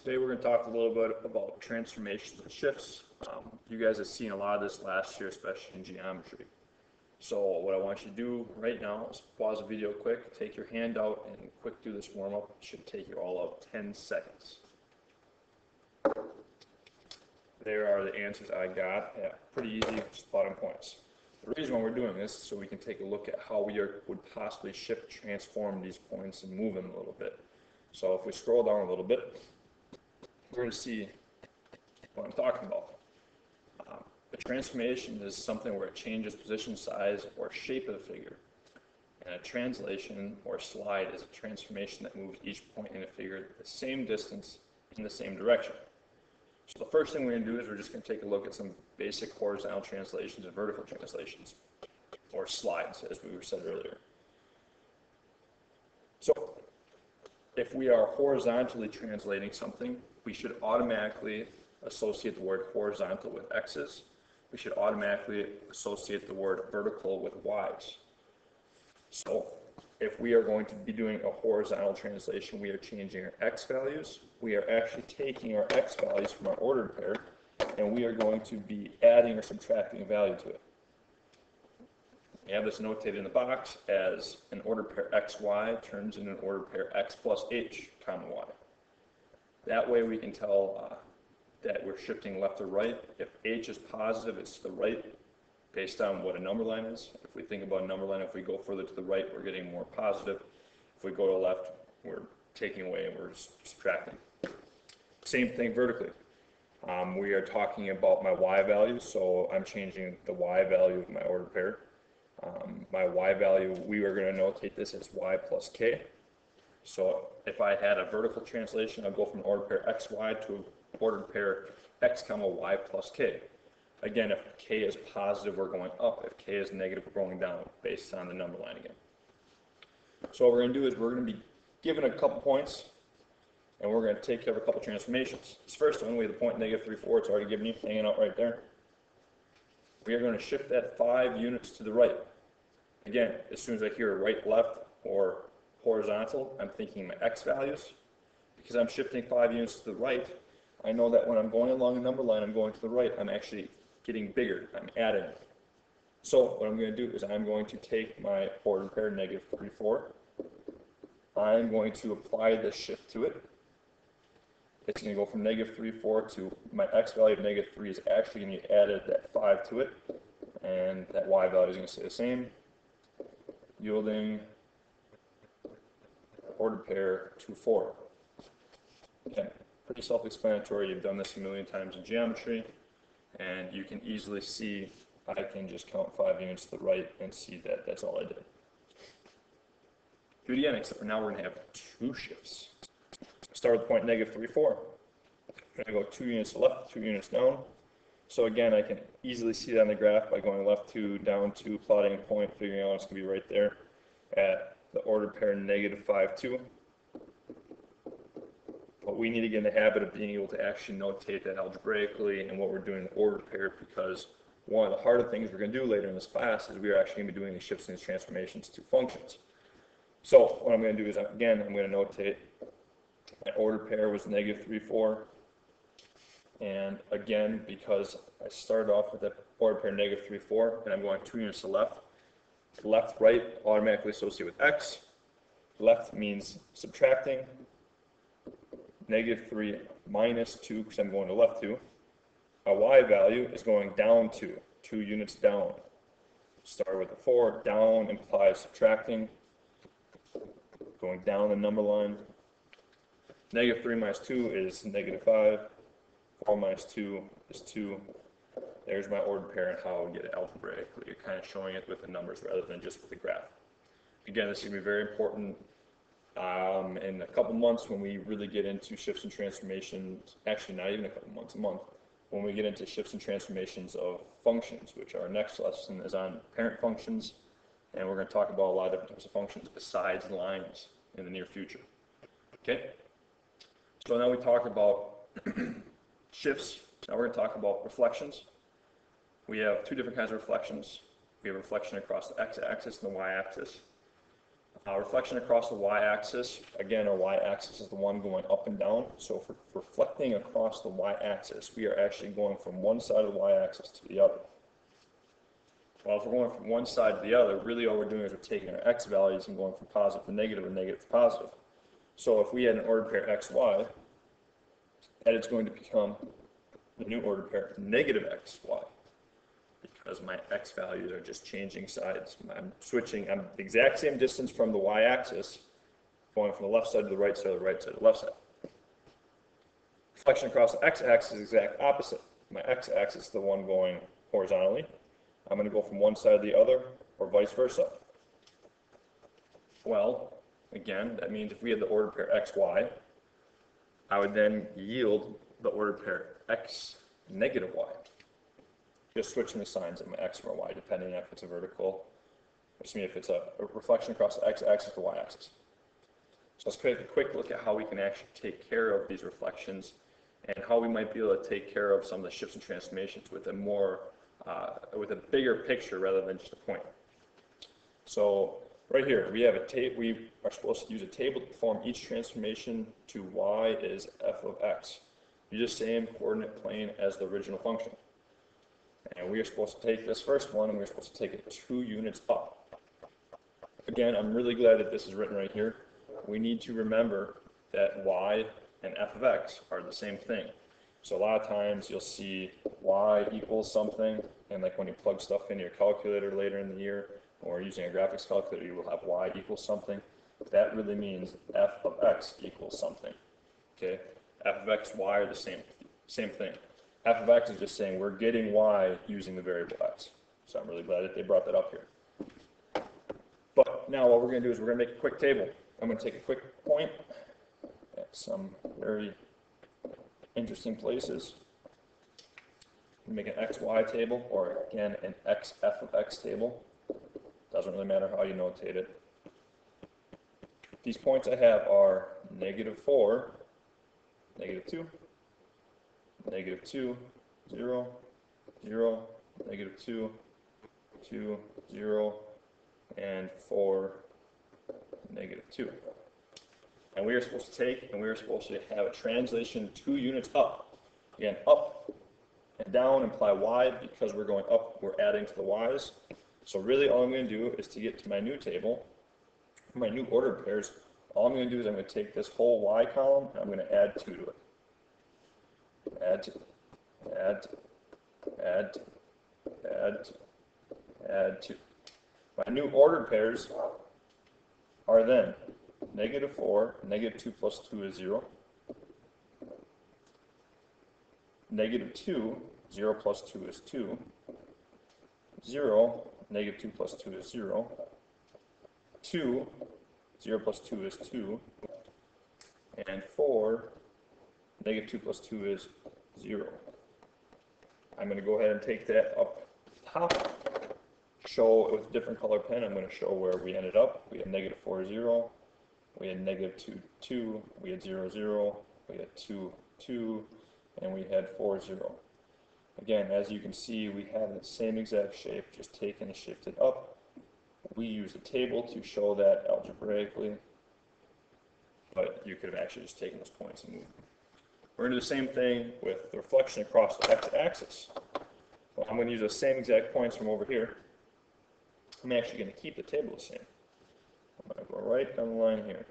Today we're going to talk a little bit about transformations and shifts. You guys have seen a lot of this last year, especially in geometry. So what I want you to do right now is pause the video quick, take your hand out, and quick do this warm-up. It should take you all of 10 seconds. There are the answers I got. Yeah, pretty easy, just bottom points. The reason why we're doing this is so we can take a look at how we would possibly shift, transform these points, and move them a little bit. So if we scroll down a little bit, we're going to see what I'm talking about. A transformation is something where it changes position, size, or shape of the figure. And a translation or slide is a transformation that moves each point in a figure the same distance in the same direction. So the first thing we're going to do is we're just going to take a look at some basic horizontal translations and vertical translations, or slides, as we said earlier. So if we are horizontally translating something, we should automatically associate the word horizontal with x's. We should automatically associate the word vertical with y's. So if we are going to be doing a horizontal translation, we are changing our x values. We are actually taking our x values from our ordered pair, and we are going to be adding or subtracting a value to it. We have this notated in the box as an ordered pair xy turns into an ordered pair x plus h comma y. That way we can tell that we're shifting left or right. If h is positive, it's to the right based on what a number line is. If we think about a number line, if we go further to the right, we're getting more positive. If we go to the left, we're taking away and we're subtracting. Same thing vertically. We are talking about my y value, so I'm changing the y value of my ordered pair. My y value, we are going to notate this as y plus k. So if I had a vertical translation, I'll go from ordered pair xy to ordered pair x comma y plus k. Again, if k is positive, we're going up. If k is negative, we're going down based on the number line again. So what we're going to do is we're going to be given a couple points, and we're going to take care of a couple transformations. This first one, we have the point negative 3, 4. It's already given you, hanging out right there. We are going to shift that 5 units to the right. Again, as soon as I hear right, left, or horizontal, I'm thinking my x values. Because I'm shifting 5 units to the right, I know that when I'm going along a number line, I'm going to the right, I'm actually getting bigger, I'm adding. So what I'm going to do is I'm going to take my ordered pair negative 3, 4. I'm going to apply this shift to it. It's going to go from negative 3, 4 to my x value of negative 3 is actually going to be added that 5 to it. And that y value is going to stay the same, yielding ordered pair 2, 4. Okay, pretty self-explanatory. You've done this a million times in geometry, and you can easily see I can just count 5 units to the right and see that that's all I did. Do it again, except for now we're going to have 2 shifts. Start with point negative 3, 4. I'm going to go 2 units left, 2 units down. So again, I can easily see that on the graph by going left 2, down 2, plotting a point, figuring out it's going to be right there at the ordered pair negative 5, 2. But we need to get in the habit of being able to actually notate that algebraically and what we're doing in the ordered pair, because one of the harder things we're going to do later in this class is we are actually going to be doing these shifts and these transformations to functions. So what I'm going to do is, again, I'm going to notate my ordered pair was negative 3, 4. And again, because I started off with the ordered pair negative 3, 4, and I'm going 2 units to left. Left, right, automatically associate with x. Left means subtracting. Negative 3 minus 2, because I'm going to left 2. My y value is going down 2, 2 units down. Start with the 4, down implies subtracting. Going down the number line. Negative 3 minus 2 is negative 5. 4 minus 2 is 2. There's my ordered pair and how I would get it algebraically. You're kind of showing it with the numbers rather than just with the graph. Again, this is going to be very important in a couple months when we really get into shifts and transformations. Actually, not even a couple months, a month. When we get into shifts and transformations of functions, which our next lesson is on parent functions. And we're going to talk about a lot of different types of functions besides lines in the near future. Okay? So now we talked about shifts. Now we're going to talk about reflections. We have 2 different kinds of reflections. We have reflection across the x-axis and the y-axis. Reflection across the y-axis, again, our y-axis is the one going up and down, so if we're reflecting across the y-axis, we are actually going from one side of the y-axis to the other. Well, if we're going from one side to the other, really all we're doing is we're taking our x values and going from positive to negative and negative to positive. So if we had an ordered pair xy, that is going to become the new ordered pair negative xy, because my x values are just changing sides. I'm the exact same distance from the y-axis, going from the left side to the right side, the right side to the left side. Reflection across the x-axis is the exact opposite. My x-axis is the one going horizontally. I'm going to go from one side to the other, or vice versa. Well, again, that means if we had the ordered pair xy, I would then yield the ordered pair x negative y. Just switching the signs of my x or y, depending if it's a vertical, if it's a reflection across the x-axis or y-axis. So let's take a quick look at how we can actually take care of these reflections and how we might be able to take care of some of the shifts and transformations with a bigger picture rather than just a point. So right here, we have we are supposed to use a table to perform each transformation to y is f of x. Use the same coordinate plane as the original function. And we are supposed to take this first one and we're supposed to take it 2 units up. Again, I'm really glad that this is written right here. We need to remember that y and f of x are the same thing. So a lot of times you'll see y equals something, and like when you plug stuff into your calculator later in the year, or using a graphics calculator, you will have y equals something. That really means f of x equals something. Okay, f of x, y are the same thing. F of x is just saying we're getting y using the variable x. So I'm really glad that they brought that up here. But now what we're going to do is we're going to make a quick table. I'm going to take a quick point at some very interesting places. Make an xy table, or again, an x f of x table. Doesn't really matter how you notate it. These points I have are -4, -2, -2, 0, 0, -2, 2, 0, and 4, -2. And we are supposed to have a translation 2 units up. Again, up and down imply y, because we're going up, we're adding to the y's. So really all I'm going to do is to get to my new table, my new ordered pairs, all I'm going to do is I'm going to take this whole y column and I'm going to add 2 to it. Add 2. My new ordered pairs are then -4, -2 plus 2 is 0. -2, 0 plus 2 is 2. 0, -2 plus 2 is 0. 2, 0 plus 2 is 2. And 4, -2 plus 2 is 0. I'm going to go ahead and take that up top, show it with a different color pen. I'm going to show where we ended up. We had -4, 0. We had -2, 2. We had 0, 0. We had 2, 2. And we had 4, 0. Again, as you can see, we have the same exact shape, just taken and shifted up. We use a table to show that algebraically, but you could have actually just taken those points and moved them. We're going to do the same thing with the reflection across the x-axis. Well, I'm going to use the same exact points from over here. I'm actually going to keep the table the same. I'm going to go right down the line here.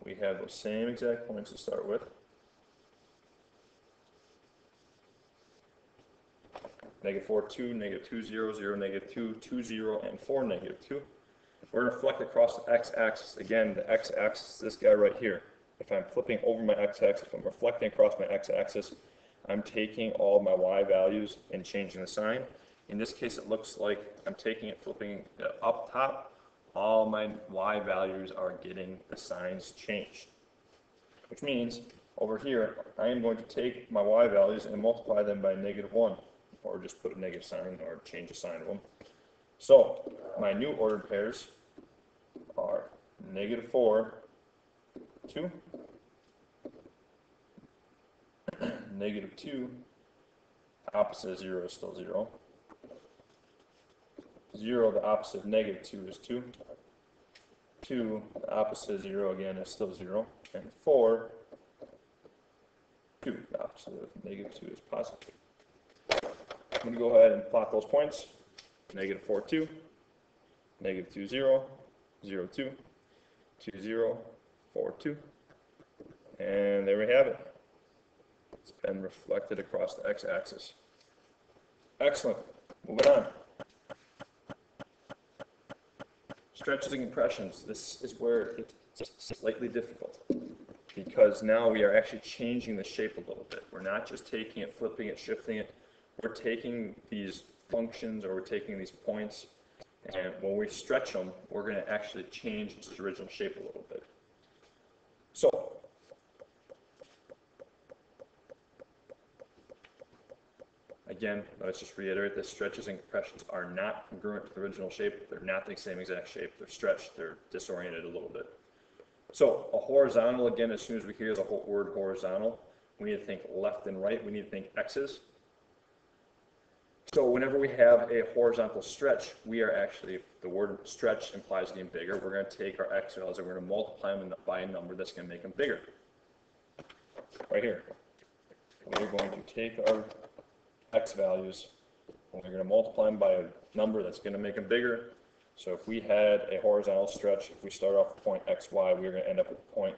We have those same exact points to start with. -4, 2, -2, 0, 0, -2, 2, 0, and 4, -2. We're going to reflect across the x-axis. Again, the x-axis is this guy right here. If I'm flipping over my x-axis, if I'm reflecting across my x-axis, I'm taking all my y values and changing the sign. In this case, it looks like I'm taking it, flipping it up top. All my y values are getting the signs changed. Which means, over here, I am going to take my y values and multiply them by -1. Or just put a negative sign or change the sign of them. So my new ordered pairs are -4, 2, -2, opposite of 0 is still 0, 0, the opposite of -2 is 2, 2, the opposite of 0 again is still 0, and 4, 2, the opposite of negative 2 is positive. I'm going to go ahead and plot those points. Negative 4, 2, negative 2, 0, 0, 2, 2, 0, 4, 2, and there we have it. It's been reflected across the x-axis. Excellent. Moving on. Stretches and compressions. This is where it's slightly difficult because now we are actually changing the shape a little bit. We're not just taking it, flipping it, shifting it. We're taking these functions or we're taking these points, and when we stretch them, we're going to actually change its original shape a little bit. So, again, let's just reiterate this. Stretches and compressions are not congruent to the original shape. They're not the same exact shape. They're stretched. They're disoriented a little bit. So a horizontal, again, as soon as we hear the word horizontal, we need to think left and right. We need to think x's. So whenever we have a horizontal stretch, we are actually, the word stretch implies getting bigger. We're going to take our x values and we're going to multiply them by a number that's going to make them bigger. Right here. We're going to take our x values and we're going to multiply them by a number that's going to make them bigger. So if we had a horizontal stretch, if we start off with point xy, we're going to end up with point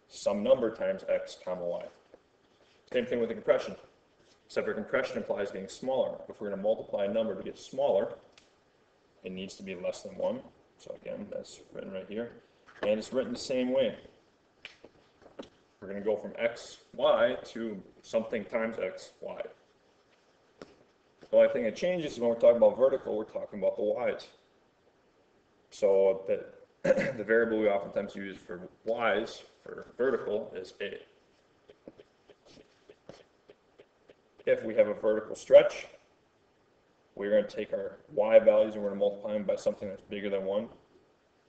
some number times x comma y. Same thing with the compression. Except for compression implies getting smaller. If we're going to multiply a number to get smaller, it needs to be less than 1. So again, that's written right here. And it's written the same way. We're going to go from xy to something times xy. The only thing that changes is when we're talking about vertical, we're talking about the y's. So the variable we oftentimes use for y's, for vertical, is a. If we have a vertical stretch, we're going to take our y values and we're going to multiply them by something that's bigger than 1.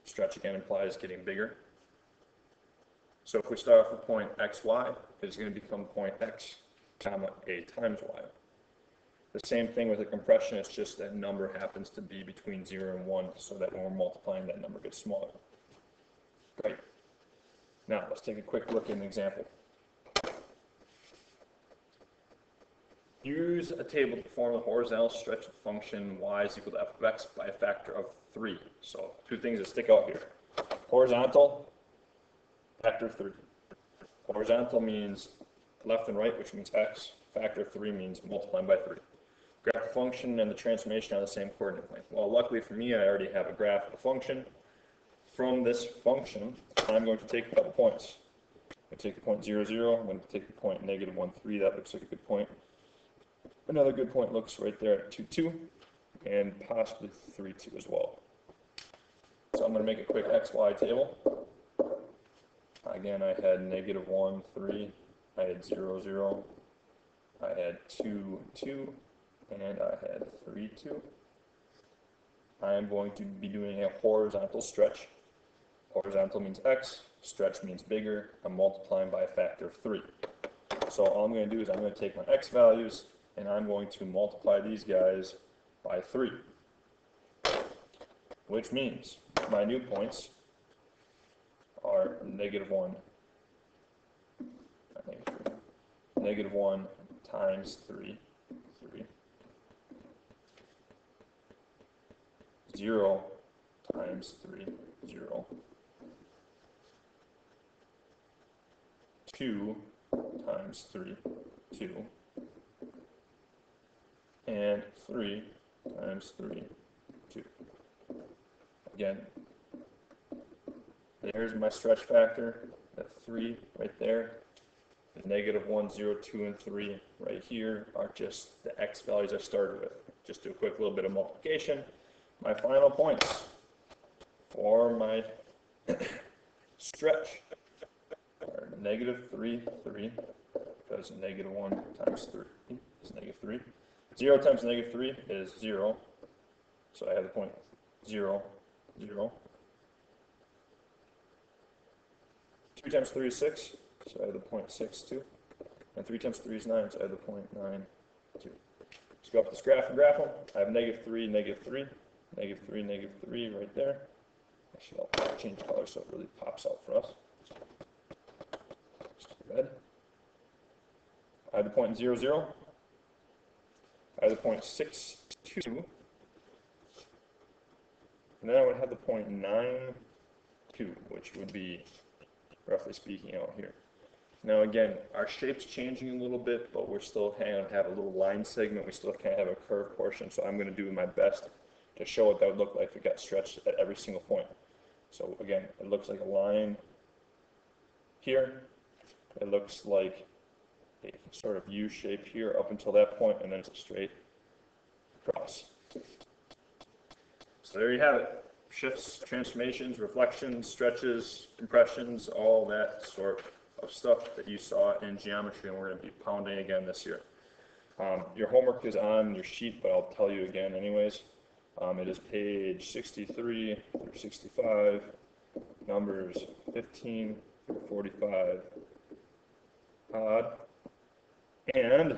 Stretch again implies getting bigger. So if we start off with point xy, it's going to become point x comma a times y. The same thing with the compression, it's just that number happens to be between 0 and 1, so that when we're multiplying, that number gets smaller. Great. Now, let's take a quick look at an example. Use a table to form a horizontal stretch of function y is equal to f of x by a factor of 3. So, two things that stick out here. Horizontal, factor of 3. Horizontal means left and right, which means x. Factor of 3 means multiplying by 3. Graph the function and the transformation on the same coordinate plane. Well, luckily for me, I already have a graph of the function. From this function, I'm going to take a couple points. I'm going to take the point 0, 0. I'm going to take the point negative 1, 3. That looks like a good point. Another good point looks right there at 2, 2, and possibly 3, 2 as well. So I'm going to make a quick xy table. Again, I had negative 1, 3. I had 0, 0. I had 2, 2. And I had 3, 2. I am going to be doing a horizontal stretch. Horizontal means x, stretch means bigger. I'm multiplying by a factor of 3. So all I'm going to do is I'm going to take my x values and I'm going to multiply these guys by 3. Which means my new points are negative 1, negative 1 times 3, 0 times 3, 0, 2 times 3, 2, and 3 times 3, 2. Again, there's my stretch factor, that 3 right there. The negative 1, 0, 2, and 3 right here are just the x values I started with. Just do a quick little bit of multiplication. My final points for my stretch are negative 3, 3, because negative 1 times 3 is negative 3. 0 times negative 3 is 0, so I have the point 0, 0. 2 times 3 is 6, so I have the point 6, 2. And 3 times 3 is 9, so I have the point 9, 2. Let's go up this graph and graph them. I have negative 3, negative 3. Negative 3, negative 3 right there. Actually, I'll change color so it really pops out for us. Red. I have the point 0, 0. I have the point 6, 2. And then I would have the point 9, 2, which would be, roughly speaking, out here. Now again, our shape's changing a little bit, but we're still kind of have a little line segment. We still kind of have a curved portion, so I'm going to do my best to show what that would look like if it got stretched at every single point. So again, it looks like a line here. It looks like a sort of U shape here up until that point, and then it's a straight cross. So there you have it. Shifts, transformations, reflections, stretches, compressions, all that sort of stuff that you saw in geometry, and we're going to be pounding again this year. Your homework is on your sheet, but I'll tell you again anyways. It is page 63 through 65, numbers 15 through 45, odd, and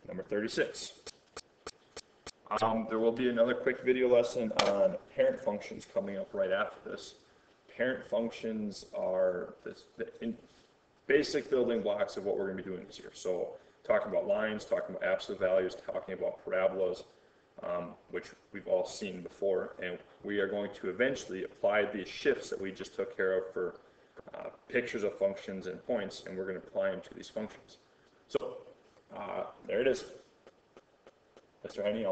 number 36. There will be another quick video lesson on parent functions coming up right after this. Parent functions are the basic building blocks of what we're going to be doing this year. So talking about lines, talking about absolute values, talking about parabolas, which we've all seen before, and we are going to eventually apply these shifts that we just took care of for pictures of functions and points, and we're going to apply them to these functions. So there it is. Mr. Henny,